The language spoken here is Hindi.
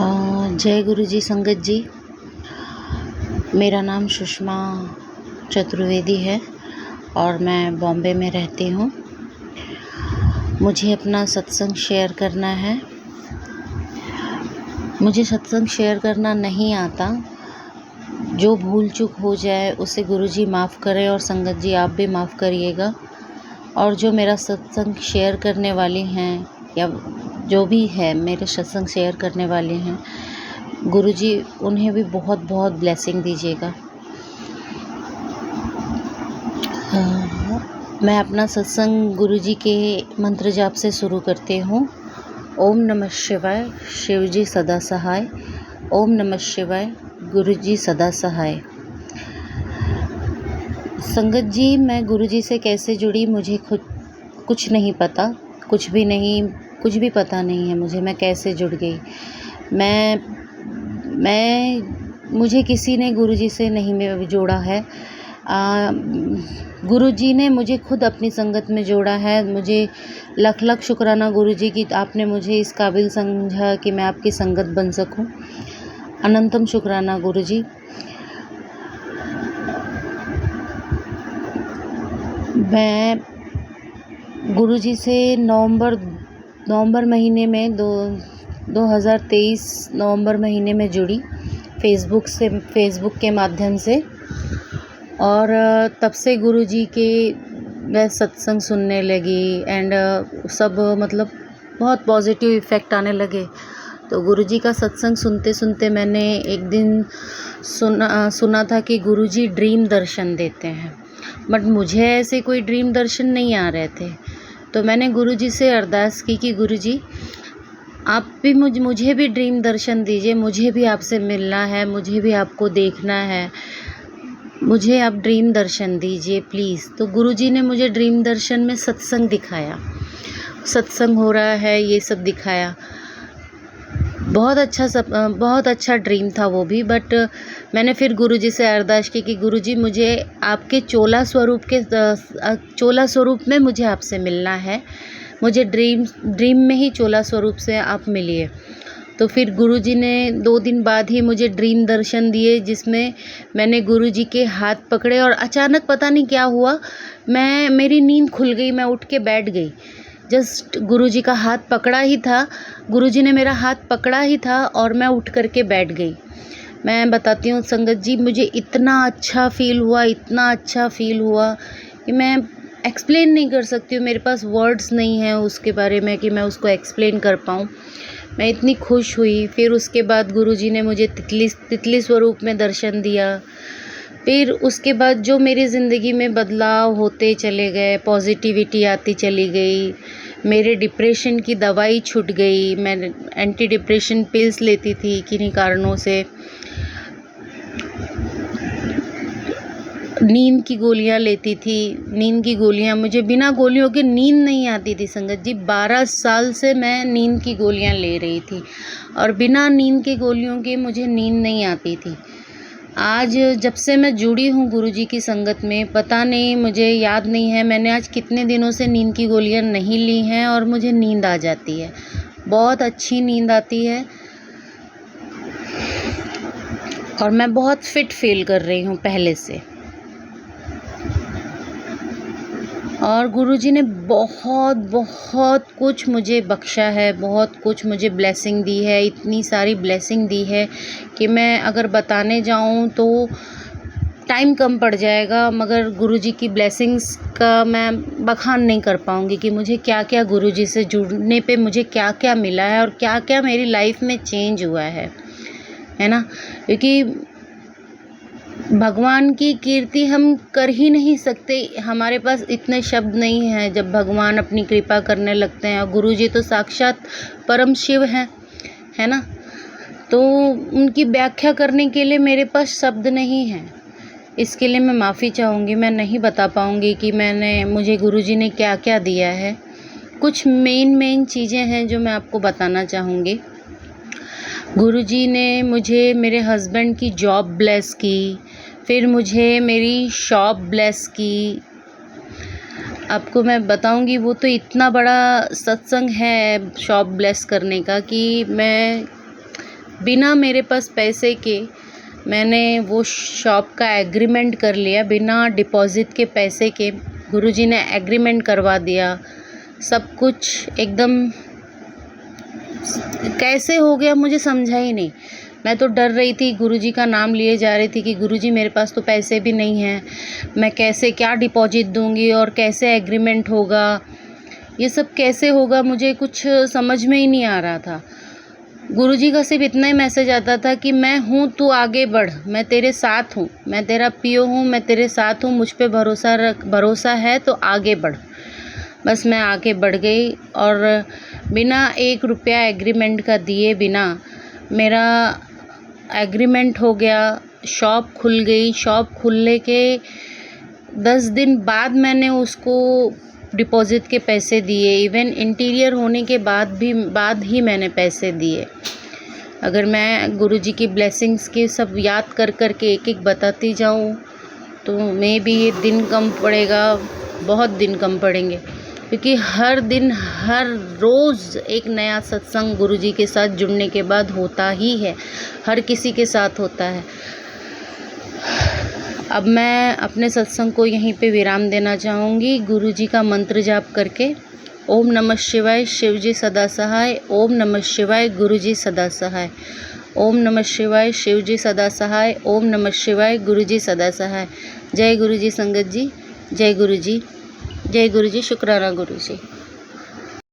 जय गुरु जी संगत जी। मेरा नाम सुषमा चतुर्वेदी है और मैं बॉम्बे में रहती हूँ। मुझे अपना सत्संग शेयर करना है। मुझे सत्संग शेयर करना नहीं आता। जो भूल चूक हो जाए उसे गुरु जी माफ़ करें और संगत जी आप भी माफ़ करिएगा। और जो मेरा सत्संग शेयर करने वाले हैं या जो भी है मेरे सत्संग शेयर करने वाले हैं, गुरुजी उन्हें भी बहुत बहुत ब्लेसिंग दीजिएगा। मैं अपना सत्संग गुरुजी के मंत्र जाप से शुरू करती हूँ। ओम नमः शिवाय, शिव जी सदा सहाय। ओम नमः शिवाय, गुरुजी सदा सहाय। संगत जी, मैं गुरुजी से कैसे जुड़ी मुझे खुद कुछ नहीं पता, कुछ भी पता नहीं है मुझे मैं कैसे जुड़ गई। मुझे किसी ने गुरुजी से नहीं जोड़ा है। गुरुजी ने मुझे खुद अपनी संगत में जोड़ा है। मुझे लख लख शुक्राना गुरुजी की, आपने मुझे इस काबिल समझा कि मैं आपकी संगत बन सकूं। अनंतम शुक्राना गुरुजी। मैं गुरुजी से नवंबर महीने में 2023 नवंबर महीने में जुड़ी फेसबुक के माध्यम से। और तब से गुरुजी के मैं सत्संग सुनने लगी एंड सब मतलब बहुत पॉजिटिव इफ़ेक्ट आने लगे। तो गुरुजी का सत्संग सुनते सुनते मैंने एक दिन सुना था कि गुरुजी ड्रीम दर्शन देते हैं, बट मुझे ऐसे कोई ड्रीम दर्शन नहीं आ रहे थे। तो मैंने गुरुजी से अरदास की कि गुरुजी आप भी मुझे भी ड्रीम दर्शन दीजिए, मुझे भी आपसे मिलना है, मुझे भी आपको देखना है, मुझे आप ड्रीम दर्शन दीजिए प्लीज़। तो गुरुजी ने मुझे ड्रीम दर्शन में सत्संग दिखाया, सत्संग हो रहा है ये सब दिखाया। बहुत अच्छा ड्रीम था वो भी। बट मैंने फिर गुरुजी से अरदास की कि गुरुजी मुझे आपके चोला स्वरूप में मुझे आपसे मिलना है, मुझे ड्रीम में ही चोला स्वरूप से आप मिलिए। तो फिर गुरुजी ने 2 दिन बाद ही मुझे ड्रीम दर्शन दिए, जिसमें मैंने गुरुजी के हाथ पकड़े और अचानक पता नहीं क्या हुआ, मेरी नींद खुल गई, मैं उठ के बैठ गई। जस्ट गुरुजी का हाथ पकड़ा ही था, गुरुजी ने मेरा हाथ पकड़ा ही था और मैं उठ करके बैठ गई। मैं बताती हूँ संगत जी, मुझे इतना अच्छा फ़ील हुआ कि मैं एक्सप्लेन नहीं कर सकती हूँ। मेरे पास वर्ड्स नहीं हैं उसके बारे में कि मैं उसको एक्सप्लेन कर पाऊँ। मैं इतनी खुश हुई। फिर उसके बाद गुरुजी ने मुझे तितली स्वरूप में दर्शन दिया। फिर उसके बाद जो मेरी ज़िंदगी में बदलाव होते चले गए, पॉजिटिविटी आती चली गई, मेरे डिप्रेशन की दवाई छूट गई। मैं एंटी डिप्रेशन पिल्स लेती थी किन्हीं कारणों से, नींद की गोलियां लेती थी। नींद की गोलियां, मुझे बिना गोलियों के नींद नहीं आती थी संगत जी। 12 साल से मैं नींद की गोलियां ले रही थी और बिना नींद की गोलियों के मुझे नींद नहीं आती थी। आज जब से मैं जुड़ी हूँ गुरुजी की संगत में, पता नहीं, मुझे याद नहीं है मैंने आज कितने दिनों से नींद की गोलियां नहीं ली हैं और मुझे नींद आ जाती है, बहुत अच्छी नींद आती है और मैं बहुत फिट फील कर रही हूँ पहले से। और गुरुजी ने बहुत कुछ मुझे बख्शा है, बहुत कुछ मुझे ब्लेसिंग दी है, इतनी सारी ब्लेसिंग दी है कि मैं अगर बताने जाऊं तो टाइम कम पड़ जाएगा, मगर गुरुजी की ब्लेसिंग्स का मैं बखान नहीं कर पाऊंगी कि मुझे क्या क्या गुरुजी से जुड़ने पे मुझे क्या क्या मिला है और क्या क्या मेरी लाइफ में चेंज हुआ है ना। क्योंकि भगवान की कीर्ति हम कर ही नहीं सकते, हमारे पास इतने शब्द नहीं हैं जब भगवान अपनी कृपा करने लगते हैं। और गुरुजी तो साक्षात परम शिव हैं, है ना। तो उनकी व्याख्या करने के लिए मेरे पास शब्द नहीं हैं। इसके लिए मैं माफ़ी चाहूँगी, मैं नहीं बता पाऊँगी कि मुझे गुरुजी ने क्या क्या दिया है। कुछ मेन चीज़ें हैं जो मैं आपको बताना चाहूँगी। गुरुजी ने मुझे मेरे हस्बैंड की जॉब ब्लेस की, फिर मुझे मेरी शॉप ब्लेस की। आपको मैं बताऊंगी, वो तो इतना बड़ा सत्संग है शॉप ब्लेस करने का कि मैं बिना मेरे पास पैसे के मैंने वो शॉप का एग्रीमेंट कर लिया, बिना डिपॉज़िट के पैसे के गुरुजी ने एग्रीमेंट करवा दिया। सब कुछ एकदम कैसे हो गया मुझे समझा ही नहीं। मैं तो डर रही थी, गुरुजी का नाम लिए जा रही थी कि गुरुजी मेरे पास तो पैसे भी नहीं हैं, मैं कैसे क्या डिपॉज़िट दूँगी और कैसे एग्रीमेंट होगा, ये सब कैसे होगा, मुझे कुछ समझ में ही नहीं आ रहा था। गुरुजी का सिर्फ इतना ही मैसेज आता था कि मैं हूँ, तू आगे बढ़, मैं तेरे साथ हूँ, मैं तेरा पीओ हूँ, मैं तेरे साथ हूँ, मुझ पे भरोसा रख, भरोसा है तो आगे बढ़। बस मैं आगे बढ़ गई और बिना 1 रुपया एग्रीमेंट का दिए बिना मेरा एग्रीमेंट हो गया, शॉप खुल गई। शॉप खुलने के 10 दिन बाद मैंने उसको डिपॉज़िट के पैसे दिए, इवन इंटीरियर होने के बाद ही मैंने पैसे दिए। अगर मैं गुरुजी की ब्लेसिंग्स के सब याद कर कर के एक-एक बताती जाऊँ तो मे बी ये दिन कम पड़ेगा, बहुत दिन कम पड़ेंगे, क्योंकि हर दिन हर रोज़ एक नया सत्संग गुरुजी के साथ जुड़ने के बाद होता ही है, हर किसी के साथ होता है। अब मैं अपने सत्संग को यहीं पे विराम देना चाहूँगी गुरुजी का मंत्र जाप करके। ओम नमः शिवाय, शिवजी सदा सहाय। ओम नमः शिवाय, गुरुजी सदा सहाय। ओम नमः शिवाय, शिवजी सदा सहाय। ओम नमः शिवाय, गुरुजी सदा सहाय। जय गुरुजी संगत जी, जय गुरुजी, जय गुरुजी, शुक्राना गुरुजी।